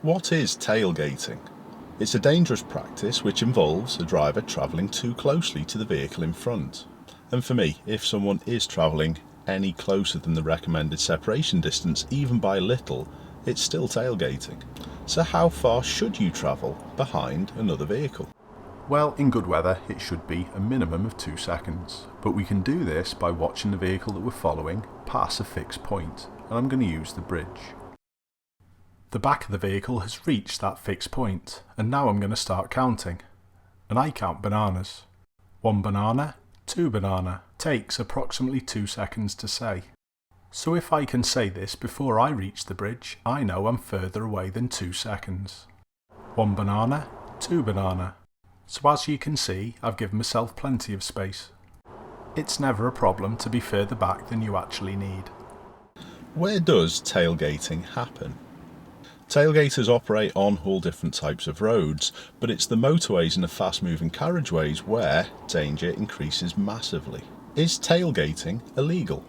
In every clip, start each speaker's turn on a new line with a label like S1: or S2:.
S1: What is tailgating? It's a dangerous practice which involves a driver travelling too closely to the vehicle in front. And for me, if someone is travelling any closer than the recommended separation distance, even by little, it's still tailgating. So how far should you travel behind another vehicle?
S2: Well, in good weather it should be a minimum of 2 seconds, but we can do this by watching the vehicle that we're following pass a fixed point, and I'm going to use the bridge. The back of the vehicle has reached that fixed point, and now I'm going to start counting. And I count bananas. 1 banana, 2 banana, takes approximately 2 seconds to say. So if I can say this before I reach the bridge, I know I'm further away than 2 seconds. 1 banana, 2 banana. So as you can see, I've given myself plenty of space. It's never a problem to be further back than you actually need.
S1: Where does tailgating happen? Tailgaters operate on all different types of roads, but it's the motorways and the fast-moving carriageways where danger increases massively. Is tailgating illegal?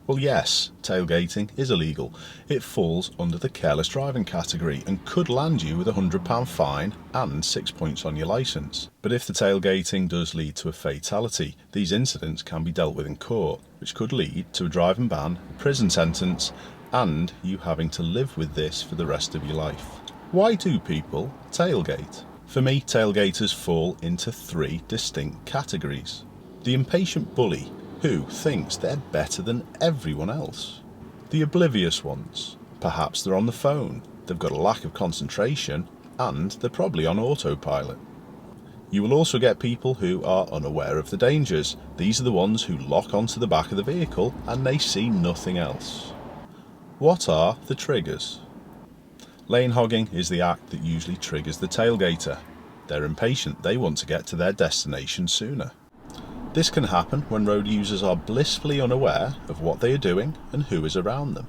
S1: Well, yes, tailgating is illegal. It falls under the careless driving category and could land you with a £100 fine and 6 points on your licence. But if the tailgating does lead to a fatality, these incidents can be dealt with in court, which could lead to a driving ban, a prison sentence, and you having to live with this for the rest of your life. Why do people tailgate? For me, tailgaters fall into 3 distinct categories. The impatient bully, who thinks they're better than everyone else. The oblivious ones. Perhaps they're on the phone, they've got a lack of concentration, and they're probably on autopilot. You will also get people who are unaware of the dangers. These are the ones who lock onto the back of the vehicle and they see nothing else. What are the triggers? Lane hogging is the act that usually triggers the tailgater. They're impatient, they want to get to their destination sooner. This can happen when road users are blissfully unaware of what they are doing and who is around them.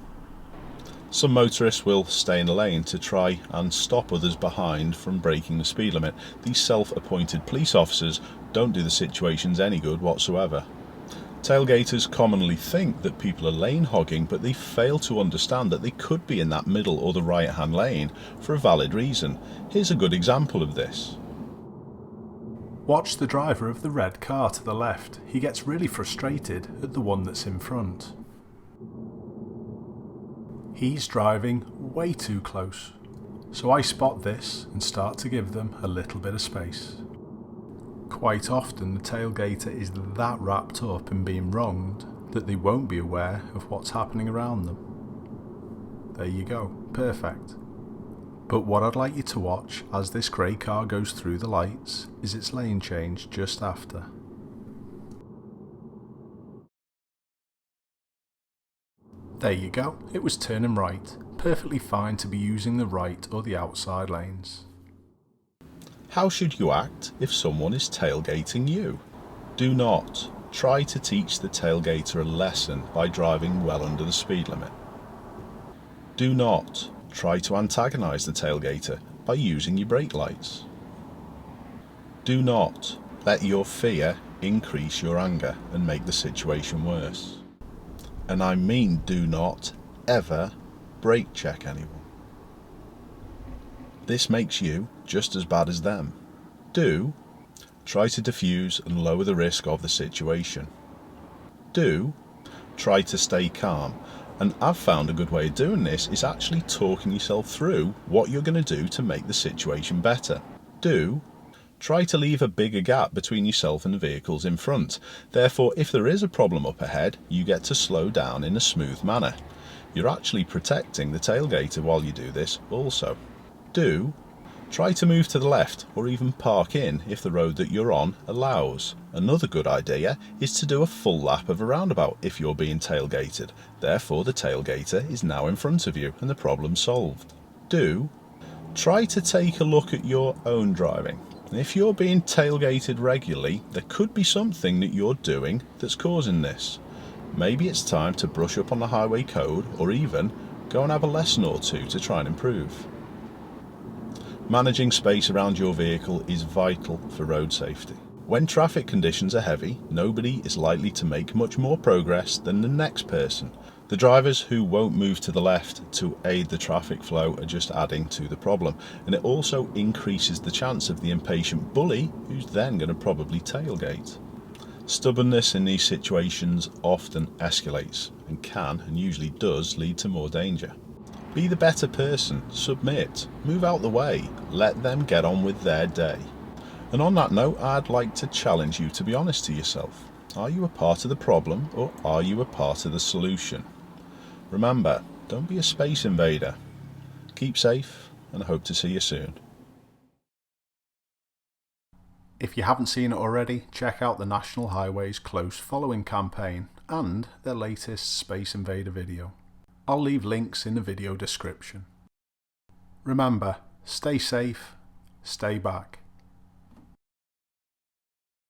S1: Some motorists will stay in a lane to try and stop others behind from breaking the speed limit. These self-appointed police officers don't do the situations any good whatsoever. Tailgaters commonly think that people are lane hogging, but they fail to understand that they could be in that middle or the right-hand lane for a valid reason. Here's a good example of this.
S2: Watch the driver of the red car to the left. He gets really frustrated at the one that's in front. He's driving way too close. So I spot this and start to give them a little bit of space. Quite often the tailgater is that wrapped up in being wronged that they won't be aware of what's happening around them. There you go, perfect. But what I'd like you to watch as this grey car goes through the lights is its lane change just after. There you go, it was turning right. Perfectly fine to be using the right or the outside lanes.
S1: How should you act if someone is tailgating you? Do not try to teach the tailgater a lesson by driving well under the speed limit. Do not try to antagonise the tailgater by using your brake lights. Do not let your fear increase your anger and make the situation worse. And I mean do not ever brake check anyone. This makes you just as bad as them. Do try to diffuse and lower the risk of the situation. Do try to stay calm. And I've found a good way of doing this is actually talking yourself through what you're going to do to make the situation better. Do try to leave a bigger gap between yourself and the vehicles in front. Therefore, if there is a problem up ahead, you get to slow down in a smooth manner. You're actually protecting the tailgater while you do this also. Do try to move to the left or even park in if the road that you're on allows. Another good idea is to do a full lap of a roundabout if you're being tailgated. Therefore the tailgater is now in front of you and the problem solved. Do try to take a look at your own driving. If you're being tailgated regularly, there could be something that you're doing that's causing this. Maybe it's time to brush up on the highway code or even go and have a lesson or two to try and improve. Managing space around your vehicle is vital for road safety. When traffic conditions are heavy, nobody is likely to make much more progress than the next person. The drivers who won't move to the left to aid the traffic flow are just adding to the problem, and it also increases the chance of the impatient bully who's then going to probably tailgate. Stubbornness in these situations often escalates and can, and usually does, lead to more danger. Be the better person, submit, move out the way, let them get on with their day. And on that note, I'd like to challenge you to be honest to yourself. Are you a part of the problem or are you a part of the solution? Remember, don't be a space invader. Keep safe and I hope to see you soon.
S2: If you haven't seen it already, check out the National Highways Close Following campaign and their latest Space Invader video. I'll leave links in the video description. Remember, stay safe, stay back.